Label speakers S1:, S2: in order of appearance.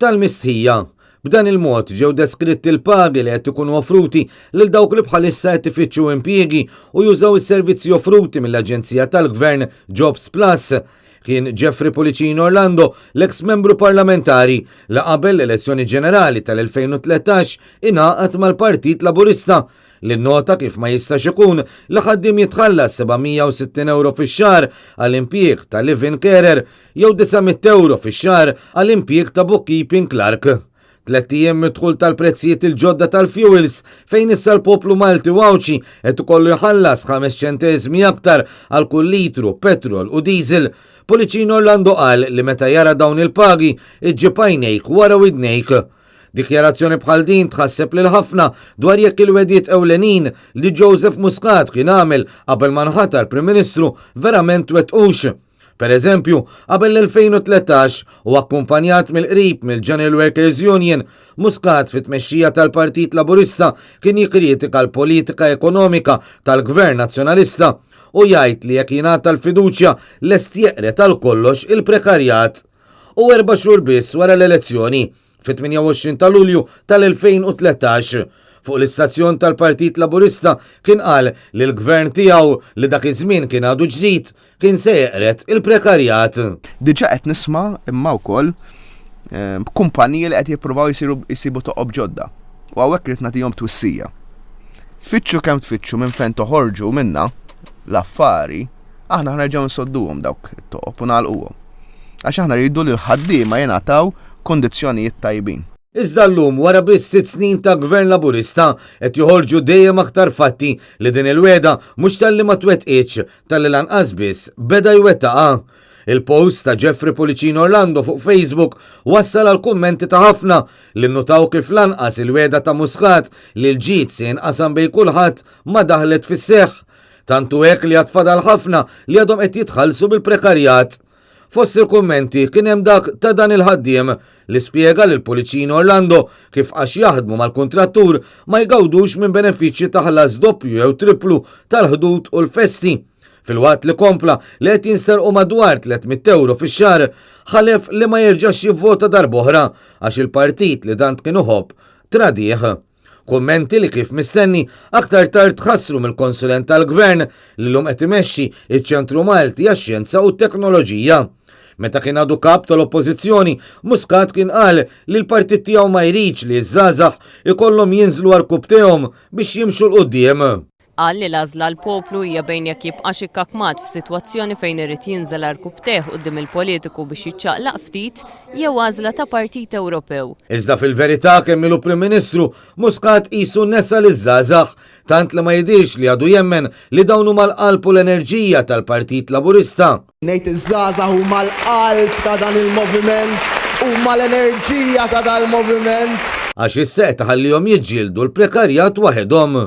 S1: tal-mistħija. B'dan il-mod ġew deskritti l-pagi li qed ikunu offruti lil dawk li bħalissa qed ifittxu impjiegi u jużaw is-servizzi offruti mill-Aġenzija tal-Gvern Jobs Plus. Kien Jeffrey Policino Orlando, l-eks membru parlamentari li qabel l-elezzjoni ġenerali tal-2013 ingħaqad mal-Partit Laburista li nnota kif ma jistax ikun li ħaddiem jitħallas 760 euro fix-xahar għall-impjieg ta' live-in carer jew 900 euro fix-xahar għall-impjieg ta' bookkeeping clerk. 3 ijiem midħul tal-prezzijiet il-ġodda tal-fuels fejn issa l-poplu Malti wawċi qed ikollu jħallas 5 ċentesmi aktar għal kull litru petrol u diesel. Policino Orlando qal li meta jara dawn il-pagi iġġib għajnejk wara widnejk. Dikjarazzjoni bħal din tħasseb lil ħafna dwar jekk il-wedijiet ewlenin li Joseph Muscat kien għamel qabel ma nħatar Prim Ministru verament wettqux. Per eżempju, qabel l-2013 u akkumpanjat mill-qrib mill-General Workers Union, Muscat fit-tmexxija tal-Partit Laburista kien jikkritika l-politika ekonomika tal-Gvern Nazzjonalista u jgħid li jekk jingħata l-fiduċja lest jeqret għal kollox il-prekarjat. U 4 xhur biss wara l-elezzjoni, fit-28 ta' Lulju tal-2013, fuq l-istazzjon tal-Partit Laburista kien qal li l-gvern tiegħu li dak iż-żmien kien għadu ġdid kien se jeqret il-prekarjat.
S2: Diġà qed nisma' imma wkoll kumpaniji li qed jippruvaw jsibu toqob ġodda. U hawnhekk rid nagħtihom twissija. Tfittxu kemm tfittxu minn fejn toħorġu minnha l-affari, aħna ħnerġgħu nsodduhom dawk it-toqob u nagħlquhom. Għax aħna rridu li l-ħaddiema jingħataw kondizzjonijiet tajbin.
S1: Iżda llum wara biss 6 snin ta' Gvern Laburista qed joħorġu dejjem aktar fatti li din il-weda mhux tal-li ma twettqitx tal-li lanqas biss beda jwettaqa'. Il-post ta' Jeffrey Policino Orlando fuq Facebook wassal għal kummenti ta' ħafna li nnutaw kif lanqas il-weda ta' Muscat li l-ġid se jinqasam bejn kulħadd ma daħlet fis-seħħ. Tantu hekk li għatfadal ħafna li għadhom qed jitħallsu bil-prekarjat. Fost il-kummenti kien hemm dak ta' dan il-ħaddiem li spjega lil Policino Orlando kif għax jaħdmu mal-kontrattur ma jgawdux minn benefiċċji ta' ħlas doppju jew triplu tal-ħdud u l-festi. Fil-waqt li kompla li qed jinsterqu madwar 300 euro fix-xahar ħalef li ma jerġax jivvota darb'oħra għax il-partit li dan kien uħobb tradih. Kummenti li kif mistenni aktar tard tħassru mill-konsulent tal-Gvern li l-lum qed imexxi iċ-Ċentru Malti għax-Xjenza u t-Teknoloġija. Meta kien għadu kap tal-Oppożizzjoni, Muscat kien qal li l-partit tiegħu ma jridx li ż-żgħażagħ ikollhom jinżlu għarkub tiegħhom biex jimxu l-qudiem.
S3: Qal li l-għażla l-poplu hija bejn jekk jibqa' xi kakmat f'sitwazzjoni fejn irid jinżel għarkub teħ quddiem il-politiku biex jiċċaqlaq ftit jew għażla ta' Partit Ewropew.
S1: Iżda fil-verità kemm ilu Prim Ministru Muscat qisu nesa liż-żgħażagħ tant li ma jidhirx li għadu jemmen li dawn huma l-qalb u l-enerġija tal-Partit Laburista.
S4: Ngħid iż-żgħażagħ huma l-qalb ta' dan il-moviment, huma l-enerġija ta' dan il-moviment.
S1: Għax is-seta ħallihom jiġġieldu l-prekarjat waħedhom.